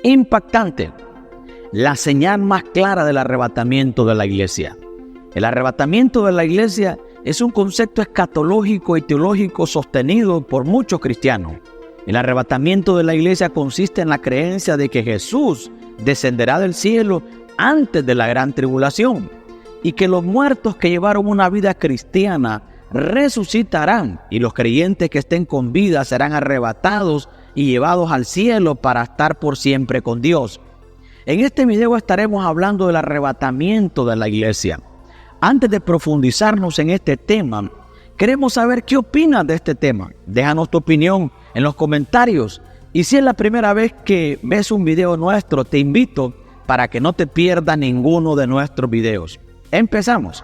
Impactante. La señal más clara del arrebatamiento de la iglesia. El arrebatamiento de la iglesia es un concepto escatológico y teológico sostenido por muchos cristianos. El arrebatamiento de la iglesia consiste en la creencia de que Jesús descenderá del cielo antes de la gran tribulación y que los muertos que llevaron una vida cristiana resucitarán y los creyentes que estén con vida serán arrebatados y llevados al cielo para estar por siempre con Dios. En este video estaremos hablando del arrebatamiento de la iglesia. Antes de profundizarnos en este tema, queremos saber qué opinas de este tema. Déjanos tu opinión en los comentarios. Y si es la primera vez que ves un video nuestro, te invito para que no te pierdas ninguno de nuestros videos. Empezamos.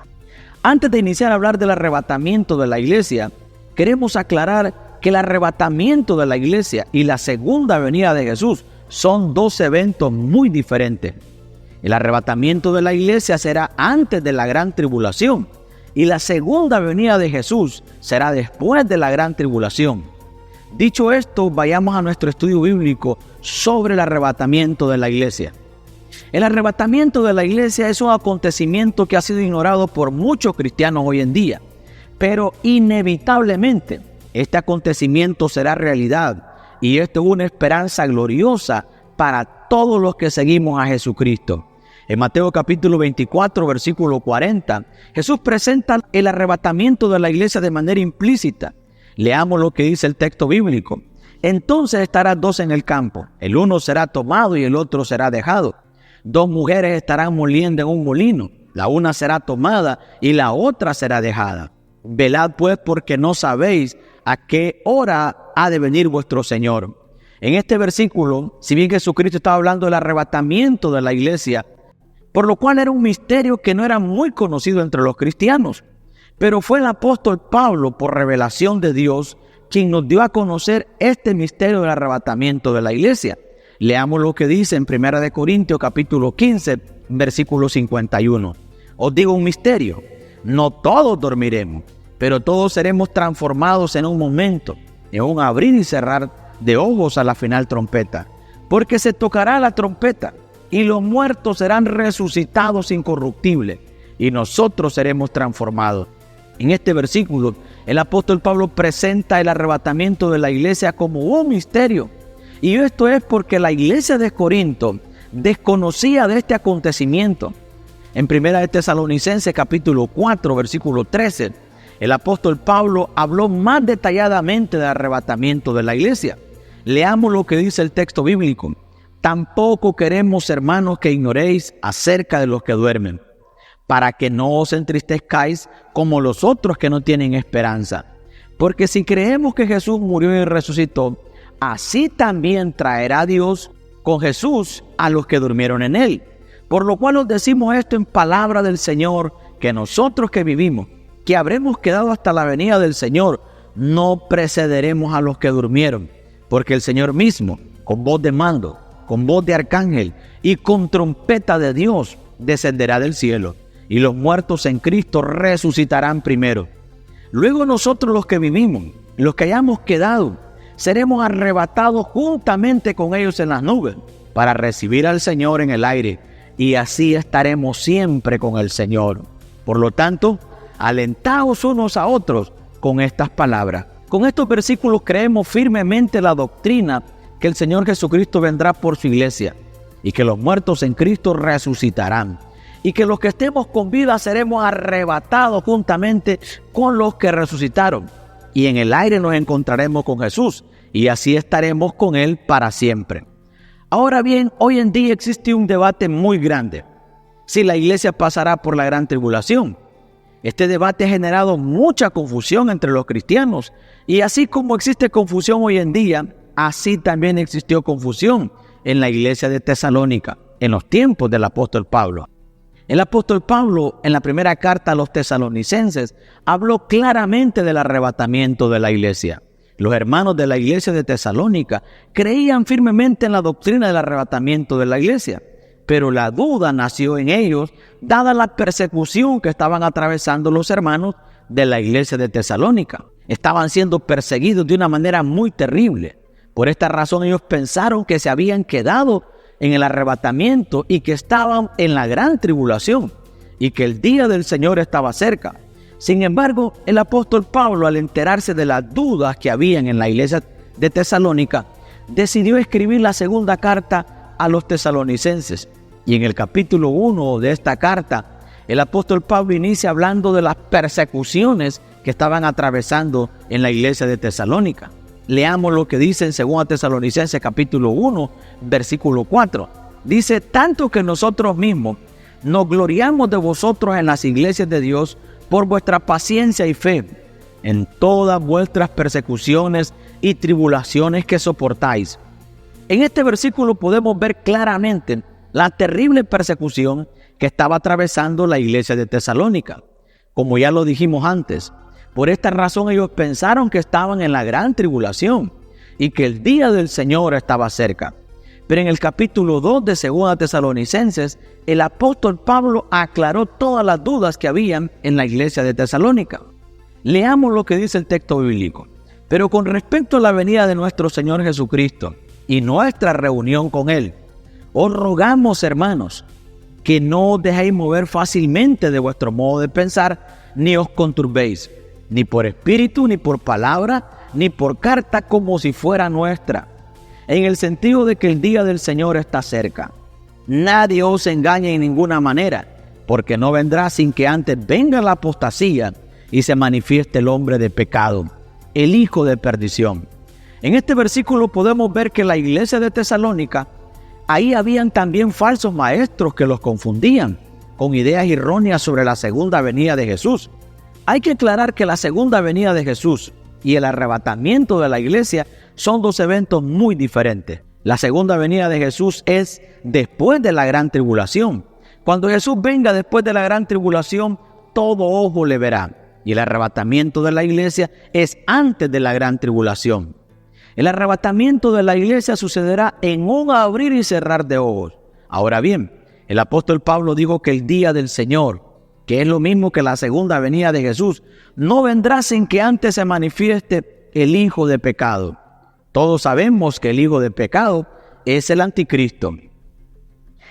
Antes de iniciar a hablar del arrebatamiento de la iglesia, queremos aclarar que el arrebatamiento de la iglesia y la segunda venida de Jesús son dos eventos muy diferentes. El arrebatamiento de la iglesia será antes de la gran tribulación y la segunda venida de Jesús será después de la gran tribulación. Dicho esto, vayamos a nuestro estudio bíblico sobre el arrebatamiento de la iglesia. El arrebatamiento de la iglesia es un acontecimiento que ha sido ignorado por muchos cristianos hoy en día, pero inevitablemente este acontecimiento será realidad y esto es una esperanza gloriosa para todos los que seguimos a Jesucristo. En Mateo capítulo 24, versículo 40, Jesús presenta el arrebatamiento de la iglesia de manera implícita. Leamos lo que dice el texto bíblico. Entonces estarán dos en el campo, el uno será tomado y el otro será dejado. Dos mujeres estarán moliendo en un molino, la una será tomada y la otra será dejada. Velad pues porque no sabéis a qué hora ha de venir vuestro Señor. En este versículo, si bien Jesucristo estaba hablando del arrebatamiento de la iglesia, por lo cual era un misterio que no era muy conocido entre los cristianos, pero fue el apóstol Pablo, por revelación de Dios, quien nos dio a conocer este misterio del arrebatamiento de la iglesia. Leamos lo que dice en 1 Corintios capítulo 15, versículo 51. Os digo un misterio, no todos dormiremos, pero todos seremos transformados en un momento, en un abrir y cerrar de ojos a la final trompeta. Porque se tocará la trompeta y los muertos serán resucitados incorruptibles y nosotros seremos transformados. En este versículo, el apóstol Pablo presenta el arrebatamiento de la iglesia como un misterio. Y esto es porque la iglesia de Corinto desconocía de este acontecimiento. En 1 Tesalonicenses capítulo 4, versículo 13, el apóstol Pablo habló más detalladamente del arrebatamiento de la iglesia. Leamos lo que dice el texto bíblico. Tampoco queremos, hermanos, que ignoréis acerca de los que duermen, para que no os entristezcáis como los otros que no tienen esperanza. Porque si creemos que Jesús murió y resucitó, así también traerá Dios con Jesús a los que durmieron en él. Por lo cual os decimos esto en palabra del Señor, que nosotros que vivimos, que habremos quedado hasta la venida del Señor, no precederemos a los que durmieron. Porque el Señor mismo, con voz de mando, con voz de arcángel y con trompeta de Dios, descenderá del cielo, y los muertos en Cristo resucitarán primero. Luego nosotros los que vivimos, los que hayamos quedado, seremos arrebatados juntamente con ellos en las nubes, para recibir al Señor en el aire, y así estaremos siempre con el Señor. Por lo tanto, alentaos unos a otros con estas palabras. Con estos versículos creemos firmemente la doctrina que el Señor Jesucristo vendrá por su iglesia, y que los muertos en Cristo resucitarán, y que los que estemos con vida seremos arrebatados juntamente con los que resucitaron, y en el aire nos encontraremos con Jesús, y así estaremos con Él para siempre. Ahora bien, hoy en día existe un debate muy grande, si la iglesia pasará por la gran tribulación. Este debate ha generado mucha confusión entre los cristianos, y así como existe confusión hoy en día, así también existió confusión en la iglesia de Tesalónica, en los tiempos del apóstol Pablo. El apóstol Pablo, en la primera carta a los tesalonicenses, habló claramente del arrebatamiento de la iglesia. Los hermanos de la iglesia de Tesalónica creían firmemente en la doctrina del arrebatamiento de la iglesia, pero la duda nació en ellos, dada la persecución que estaban atravesando los hermanos de la iglesia de Tesalónica. Estaban siendo perseguidos de una manera muy terrible. Por esta razón ellos pensaron que se habían quedado en el arrebatamiento y que estaban en la gran tribulación y que el día del Señor estaba cerca. Sin embargo, el apóstol Pablo, al enterarse de las dudas que habían en la iglesia de Tesalónica, decidió escribir la segunda carta a los tesalonicenses. Y en el capítulo 1 de esta carta, el apóstol Pablo inicia hablando de las persecuciones que estaban atravesando en la iglesia de Tesalónica. Leamos lo que dice en 2 Tesalonicenses capítulo 1, versículo 4. Dice: tanto que nosotros mismos nos gloriamos de vosotros en las iglesias de Dios por vuestra paciencia y fe, en todas vuestras persecuciones y tribulaciones que soportáis. En este versículo podemos ver claramente la terrible persecución que estaba atravesando la iglesia de Tesalónica. Como ya lo dijimos antes, por esta razón ellos pensaron que estaban en la gran tribulación y que el día del Señor estaba cerca. Pero en el capítulo 2 de 2 Tesalonicenses, el apóstol Pablo aclaró todas las dudas que habían en la iglesia de Tesalónica. Leamos lo que dice el texto bíblico. Pero con respecto a la venida de nuestro Señor Jesucristo y nuestra reunión con Él, os rogamos, hermanos, que no os dejéis mover fácilmente de vuestro modo de pensar, ni os conturbéis, ni por espíritu, ni por palabra, ni por carta como si fuera nuestra, en el sentido de que el día del Señor está cerca. Nadie os engañe en ninguna manera, porque no vendrá sin que antes venga la apostasía y se manifieste el hombre de pecado, el hijo de perdición. En este versículo podemos ver que la iglesia de Tesalónica, ahí habían también falsos maestros que los confundían con ideas erróneas sobre la segunda venida de Jesús. Hay que aclarar que la segunda venida de Jesús y el arrebatamiento de la iglesia son dos eventos muy diferentes. La segunda venida de Jesús es después de la gran tribulación. Cuando Jesús venga después de la gran tribulación, todo ojo le verá. Y el arrebatamiento de la iglesia es antes de la gran tribulación. El arrebatamiento de la iglesia sucederá en un abrir y cerrar de ojos. Ahora bien, el apóstol Pablo dijo que el día del Señor, que es lo mismo que la segunda venida de Jesús, no vendrá sin que antes se manifieste el hijo de pecado. Todos sabemos que el hijo de pecado es el anticristo.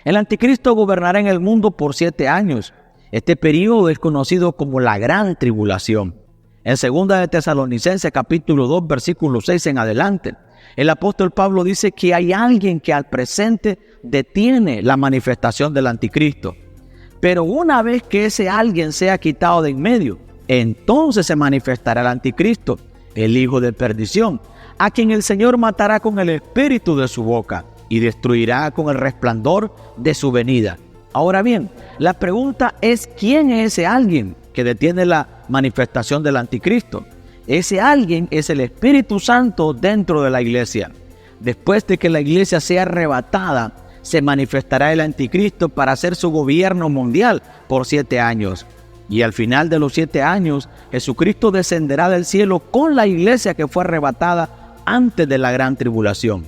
El anticristo gobernará en el mundo por 7 años. Este periodo es conocido como la gran tribulación. En 2 Tesalonicenses capítulo 2 versículo 6 en adelante, el apóstol Pablo dice que hay alguien que al presente detiene la manifestación del anticristo. Pero una vez que ese alguien sea quitado de en medio, entonces se manifestará el anticristo, el hijo de perdición, a quien el Señor matará con el espíritu de su boca y destruirá con el resplandor de su venida. Ahora bien, la pregunta es: ¿quién es ese alguien que detiene la manifestación del anticristo? Ese alguien es el Espíritu Santo dentro de la iglesia. Después de que la iglesia sea arrebatada, se manifestará el anticristo para hacer su gobierno mundial por 7 años. Y al final de los 7 años, Jesucristo descenderá del cielo con la iglesia que fue arrebatada antes de la gran tribulación.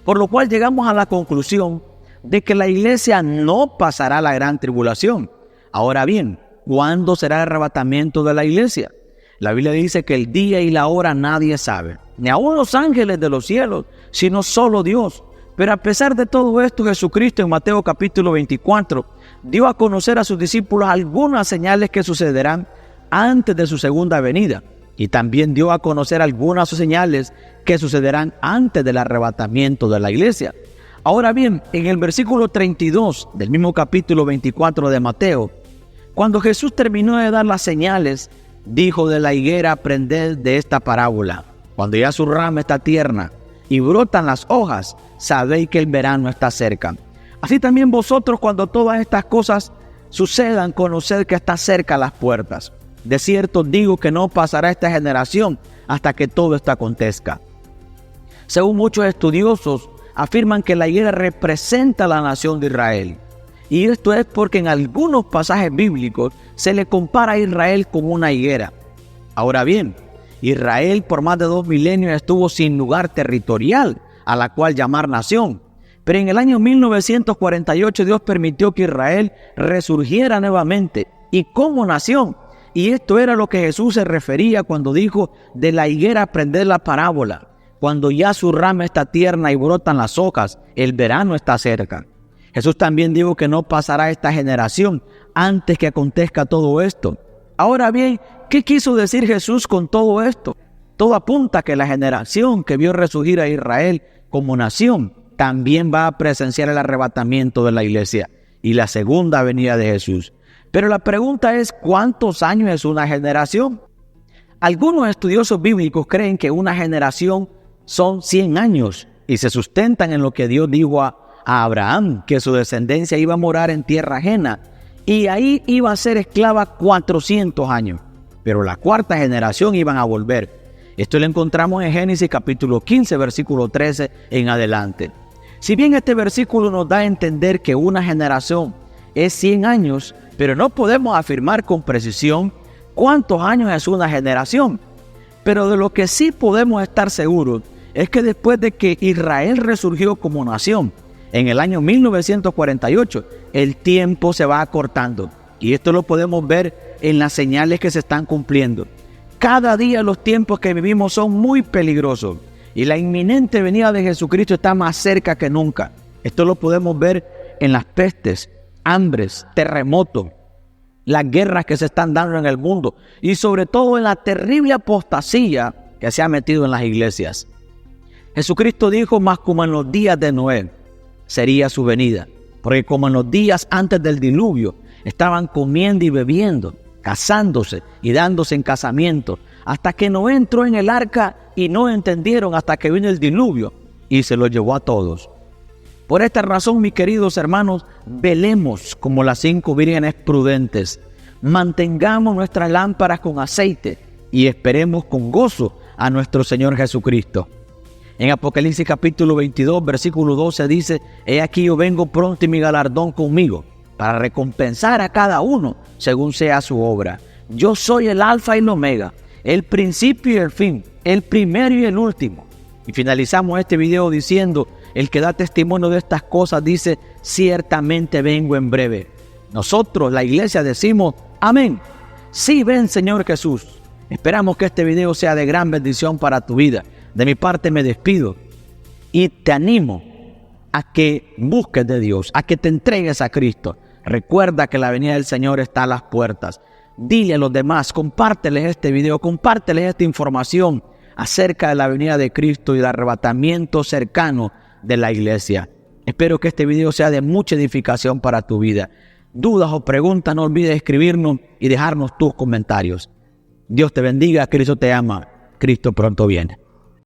Por lo cual llegamos a la conclusión de que la iglesia no pasará la gran tribulación. Ahora bien, ¿cuándo será el arrebatamiento de la iglesia? La Biblia dice que el día y la hora nadie sabe, ni aun los ángeles de los cielos, sino solo Dios. Pero a pesar de todo esto, Jesucristo en Mateo capítulo 24 dio a conocer a sus discípulos algunas señales que sucederán antes de su segunda venida. Y también dio a conocer algunas señales que sucederán antes del arrebatamiento de la iglesia. Ahora bien, en el versículo 32 del mismo capítulo 24 de Mateo, cuando Jesús terminó de dar las señales, dijo de la higuera: aprended de esta parábola. Cuando ya su rama está tierna y brotan las hojas, sabéis que el verano está cerca. Así también vosotros, cuando todas estas cosas sucedan, conoced que está cerca las puertas. De cierto digo que no pasará esta generación hasta que todo esto acontezca. Según muchos estudiosos, afirman que la higuera representa a la nación de Israel. Y esto es porque en algunos pasajes bíblicos se le compara a Israel con una higuera. Ahora bien, Israel por más de 2 milenios estuvo sin lugar territorial a la cual llamar nación. Pero en el año 1948 Dios permitió que Israel resurgiera nuevamente y como nación. Y esto era lo que Jesús se refería cuando dijo de la higuera aprender la parábola. cuando ya su rama está tierna y brotan las hojas, el verano está cerca. Jesús también dijo que no pasará esta generación antes que acontezca todo esto. Ahora bien, ¿qué quiso decir Jesús con todo esto? Todo apunta a que la generación que vio resurgir a Israel como nación también va a presenciar el arrebatamiento de la iglesia y la segunda venida de Jesús. Pero la pregunta es, ¿cuántos años es una generación? Algunos estudiosos bíblicos creen que una generación son 100 años y se sustentan en lo que Dios dijo a Abraham, que su descendencia iba a morar en tierra ajena y ahí iba a ser esclava 400 años. Pero la cuarta generación iban a volver. Esto lo encontramos en Génesis capítulo 15, versículo 13 en adelante. Si bien este versículo nos da a entender que una generación es 100 años, pero no podemos afirmar con precisión cuántos años es una generación. Pero de lo que sí podemos estar seguros es que después de que Israel resurgió como nación, en el año 1948, el tiempo se va acortando. Y esto lo podemos ver en las señales que se están cumpliendo. Cada día los tiempos que vivimos son muy peligrosos y la inminente venida de Jesucristo está más cerca que nunca. Esto lo podemos ver en las pestes, hambres, terremotos, las guerras que se están dando en el mundo y sobre todo en la terrible apostasía que se ha metido en las iglesias. Jesucristo dijo, más como en los días de Noé sería su venida, porque como en los días antes del diluvio estaban comiendo y bebiendo, casándose y dándose en casamiento, hasta que Noé entró en el arca y no entendieron hasta que vino el diluvio y se lo llevó a todos. Por esta razón, mis queridos hermanos, velemos como las 5 vírgenes prudentes, mantengamos nuestras lámparas con aceite y esperemos con gozo a nuestro Señor Jesucristo. En Apocalipsis capítulo 22, versículo 12 dice, «He aquí yo vengo pronto y mi galardón conmigo, para recompensar a cada uno según sea su obra. Yo soy el alfa y el omega, el principio y el fin, el primero y el último». Y finalizamos este video diciendo, el que da testimonio de estas cosas dice, «Ciertamente vengo en breve». Nosotros, la iglesia, decimos, «Amén». Sí, ven Señor Jesús. Esperamos que este video sea de gran bendición para tu vida. De mi parte me despido y te animo a que busques de Dios, a que te entregues a Cristo. Recuerda que la venida del Señor está a las puertas. Dile a los demás, compárteles este video, compárteles esta información acerca de la venida de Cristo y el arrebatamiento cercano de la iglesia. Espero que este video sea de mucha edificación para tu vida. Dudas o preguntas, no olvides escribirnos y dejarnos tus comentarios. Dios te bendiga, Cristo te ama, Cristo pronto viene.